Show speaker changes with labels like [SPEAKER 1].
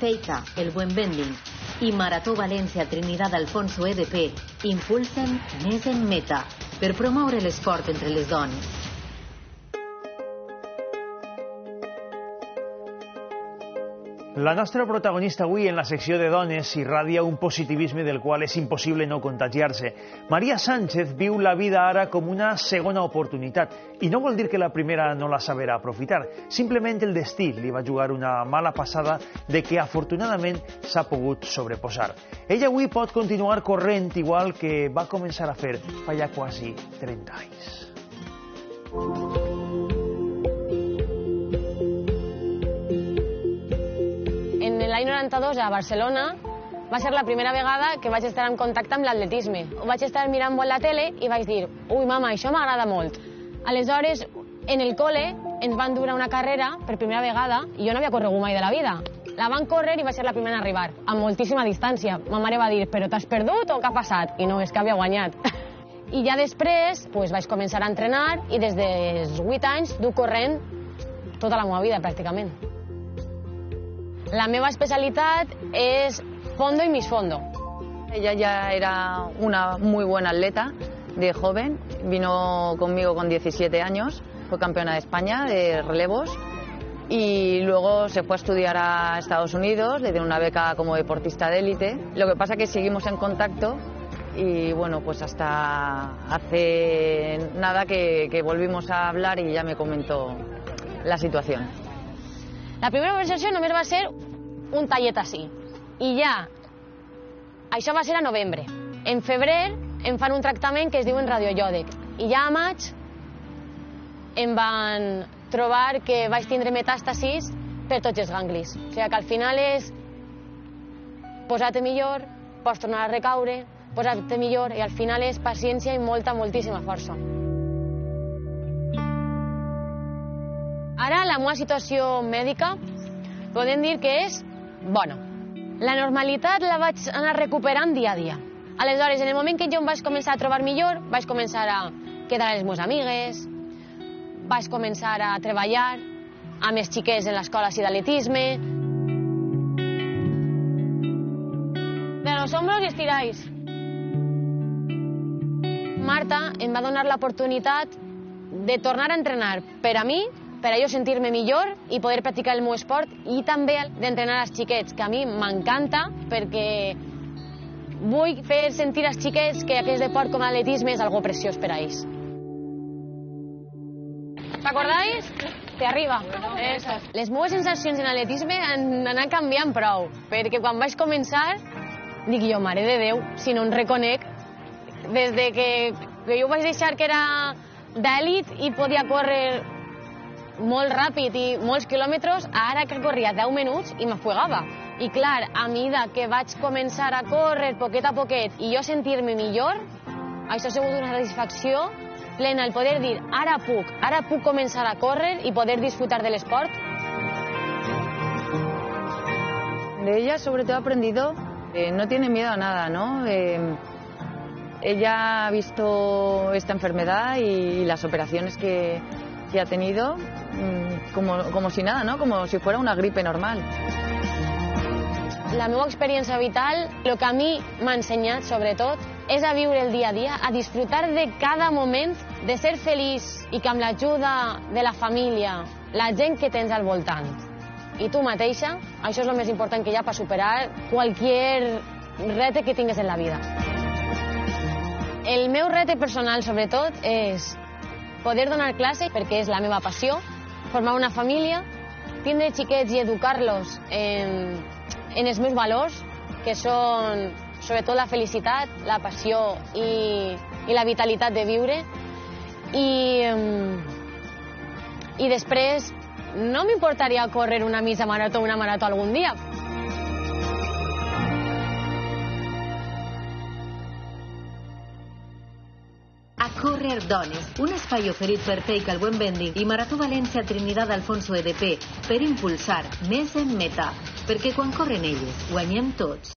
[SPEAKER 1] Perfeika, el Buen Vending, i Marató València Trinidad Alfonso EDP impulsen Més en Meta per promoure l'esport entre les dones.
[SPEAKER 2] La nostra protagonista avui en la secció de dones irradia un positivisme del qual és impossible no contagiar-se. Maria Sánchez viu la vida ara com una segona oportunitat i no vol dir que la primera no la saberà aprofitar. Simplement el destí li va jugar una mala passada de que afortunadament s'ha pogut sobreposar. Ella avui pot continuar corrent igual que va començar a fer fa ja quasi 30 anys.
[SPEAKER 3] L'any 92 a Barcelona va ser la primera vegada que vaig estar en contacte amb l'atletisme. Ho vaig estar mirant molt la tele i vaig dir, ui mama, això m'agrada molt. Aleshores, en el col·le ens van dur a una carrera per primera vegada i jo no havia corregut mai de la vida. La van córrer i va ser la primera en arribar, a moltíssima distància. Ma mare va dir, però t'has perdut o què ha passat? I no, és que havia guanyat. I ja després vaig començar a entrenar i des dels 8 anys duc corrent tota la meva vida, pràcticament. La meva especialitat es fondo y mis fondo.
[SPEAKER 4] Ella ya era una muy buena atleta de joven, vino conmigo con 17 años, fue campeona de España de relevos y luego se fue a estudiar a Estados Unidos, le dieron una beca como deportista de élite. Lo que pasa es que seguimos en contacto y bueno, pues hasta hace nada que volvimos a hablar y ya me comentó la situación.
[SPEAKER 3] La primera conversació només va ser un tallet així. I ja, això va ser a novembre. En febrer em fan un tractament que es diu radiolòdic. I ja a maig em van trobar que vaig tindre metàstasis per tots els ganglis. O sigui que al final és posar-te millor, pots tornar a recaure, posar-te millor, i al final és paciència i moltíssima força. Ara la meva situació mèdica podem dir que és bona. La normalitat la vaig anar recuperant dia a dia. Aleshores, en el moment que jo em vaig començar a trobar millor, vaig començar a quedar amb les meves amigues, vaig començar a treballar amb els xiquets en l'escola d'atletisme. De los hombros y estiráis. Marta em va donar l'oportunitat de tornar a entrenar per a mi, per a jo sentir-me millor i poder practicar el meu esport i també d'entrenar als xiquets, que a mi m'encanta perquè vull fer sentir als xiquets que aquest esport com l'atletisme és algo preciós per a ells. T'acordáis? Te arriba. Les meves sensacions en atletisme han anat canviant prou, perquè quan vaig començar dic jo, mare de Déu, si no em reconec, des de que jo vaig deixar que era d'èlit i podia córrer molt ràpid i molts quilòmetres, ara que corria 10 minuts i m'afogava. I clar, a mesura que vaig començar a córrer poquet a poquet i jo sentir-me millor, això ha sigut una satisfacció plena, el poder dir, ara puc començar a córrer i poder disfrutar de l'esport.
[SPEAKER 4] De ella sobre todo he aprendido, no tiene miedo a nada, ¿no? Ella ha visto esta enfermedad y las operaciones que ha tenido como si nada, ¿no? Como si fuera una gripe normal.
[SPEAKER 3] La meva experiència vital, el que a mi m'ha ensenyat, sobretot, és a viure el dia a dia, a disfrutar de cada moment, de ser feliç i que amb l'ajuda de la família, la gent que tens al voltant i tu mateixa, això és el més important que hi ha per superar qualsevol repte que tingues en la vida. El meu repte personal, sobretot, és poder donar classe, perquè és la meva passió, formar una família, tindre xiquets i educar-los en els meus valors, que són sobretot la felicitat, la passió i la vitalitat de viure. I després no m'importaria córrer una mitja marató o una marató algun dia.
[SPEAKER 1] A Córrer Dones, un espai oferit per Perfeika, el Buen Vending i Marató València Trinidad Alfonso EDP per impulsar Més en Meta, perquè quan corren elles guanyem tots.